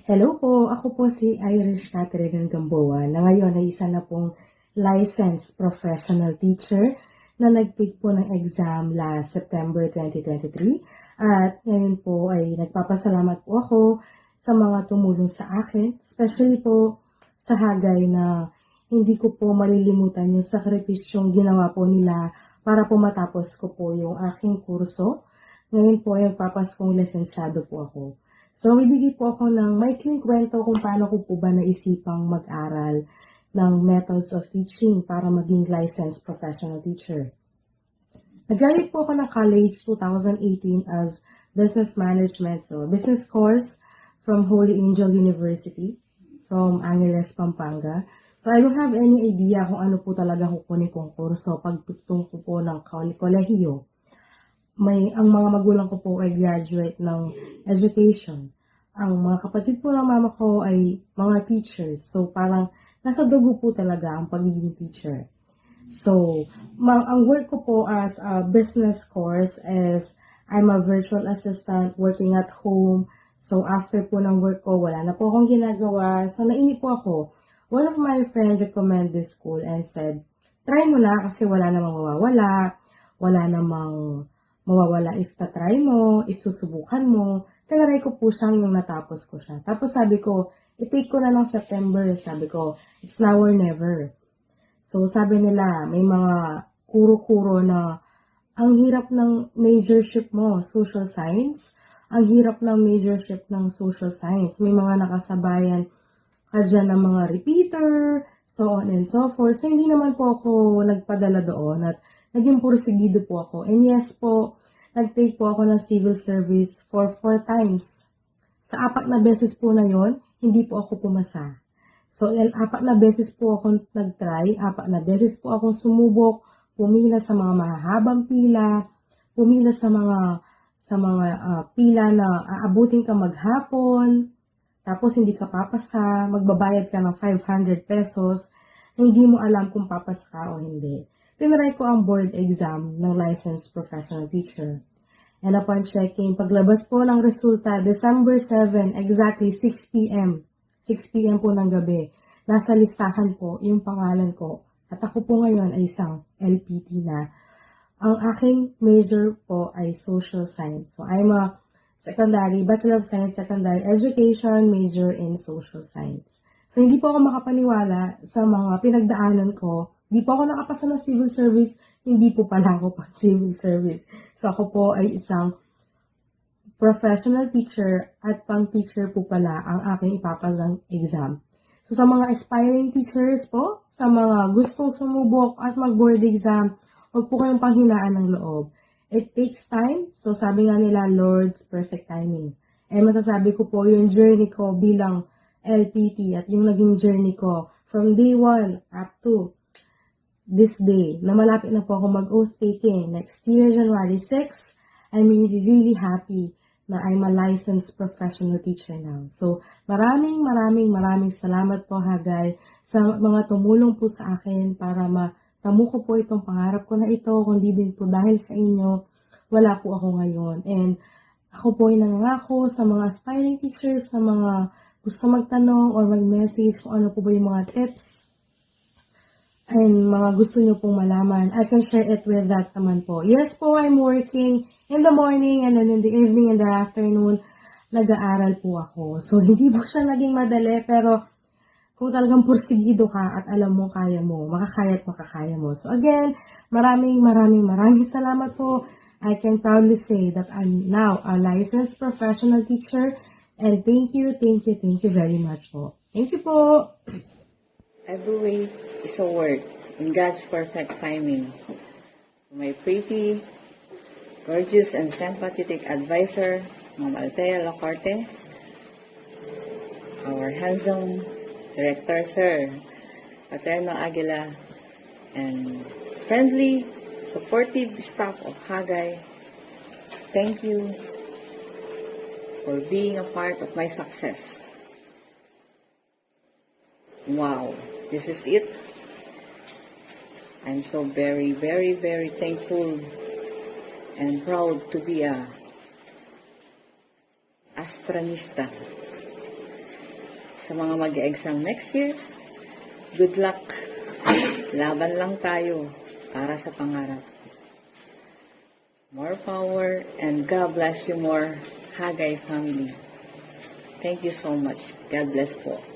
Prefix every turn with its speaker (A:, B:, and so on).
A: Hello po, ako po si Irish Catherine Gamboa na ngayon ay isa na pong licensed professional teacher na nag-take po ng exam last September 2023 at ngayon po ay nagpapasalamat po ako sa mga tumulong sa akin, especially po sa Hagay na hindi ko po malilimutan yung sakripisyong ginawa po nila para po matapos ko po yung aking kurso. Ngayon po ay magpapaskong lisensyado po ako. So, bibigay po ako ng maikling kwento kung paano ko po ba naisipang mag-aral ng methods of teaching para maging licensed professional teacher. Nag-graduate po ako ng college 2018 as business management, so business course from Holy Angel University from Angeles, Pampanga. So, I don't have any idea kung ano po talaga kukunin kong kurso pagtutong ko po ng kolehiyo. Ang mga magulang ko po ay graduate ng education. Ang mga kapatid po ng mama ko ay mga teachers. So, parang nasa dugo po talaga ang pagiging teacher. So, ang work ko po as a business course is I'm a virtual assistant working at home. So, after po ng work ko, wala na po akong ginagawa. So, nainip po ako. One of my friends recommended this school and said, try mo na kasi wala namang mawawala. Wala namang mawawala if tatry mo, if susubukan mo. Tinry ko po siyang yung natapos ko siya. Tapos sabi ko, i-take ko na ng September. Sabi ko, it's now or never. So sabi nila, may mga kuro-kuro na ang hirap ng majorship mo, social science. Ang hirap ng majorship ng social science. May mga nakasabayan ka dyan ng mga repeater, so on and so forth. So hindi naman po ako nagpadala doon at naging porsigido po ako. And yes po, nag-take po ako ng civil service for 4 times. Sa 4 na beses po na yon, hindi po ako pumasa. So, 4 na beses po ako nag-try, 4 na beses po akong sumubok, pumila sa mga mahahabang pila, pumila sa mga pila na aabutin ka maghapon, tapos hindi ka papasa, magbabayad ka ng 500 pesos, hindi mo alam kung papasa ka o hindi. Tinry ko ang board exam ng licensed professional teacher. And upon checking, paglabas po ng resulta, December 7, exactly 6 p.m. 6 p.m. po ng gabi, nasa listahan po yung pangalan ko. At ako po ngayon ay isang LPT na. Ang aking major po ay social science. So I'm a Bachelor of Science, Secondary Education, major in social science. So hindi po ako makapaniwala sa mga pinagdaanan ko. Hindi po ako nakapasa ng civil service, hindi po pala ako pa civil service. So ako po ay isang professional teacher at pang-teacher po pala ang aking ipapasang exam. So sa mga aspiring teachers po, sa mga gustong sumubok at mag-board exam, huwag po kayong panghinaan ng loob. It takes time. So sabi nga nila, Lord's perfect timing. Eh masasabi ko po yung journey ko bilang LPT at yung naging journey ko from day 1 up to this day, na malapit na po ako mag-oath taking next year, January 6, I'm really happy na I'm a licensed professional teacher now. So, maraming salamat po, Hagay, sa mga tumulong po sa akin para matamo ko po itong pangarap ko na ito, kundi din po dahil sa inyo, wala po ako ngayon. And ako po ay nangangako sa mga aspiring teachers na mga gusto magtanong or mag-message kung ano po ba yung mga tips and mga gusto nyo pong malaman, I can share it with that naman po. Yes po, I'm working in the morning and then in the evening and the afternoon, nag-aaral po ako. So, hindi po siya naging madali, pero kung talagang pursigido ka at alam mo kaya mo, makakaya at makakaya mo. So, again, maraming salamat po. I can proudly say that I'm now a licensed professional teacher and thank you very much po. Thank you po!
B: Every wait is a word in God's perfect timing. My pretty, gorgeous, and sympathetic advisor, Ma'am Althea Lacorte, our handsome director, Sir Paterno Aguila, and friendly, supportive staff of Hagay, thank you for being a part of my success. Wow, this is it. I'm so very thankful and proud to be a astronista. Sa mga mag-exam next year, good luck. Laban lang tayo para sa pangarap. More power and God bless you more, Hagay family. Thank you so much. God bless po.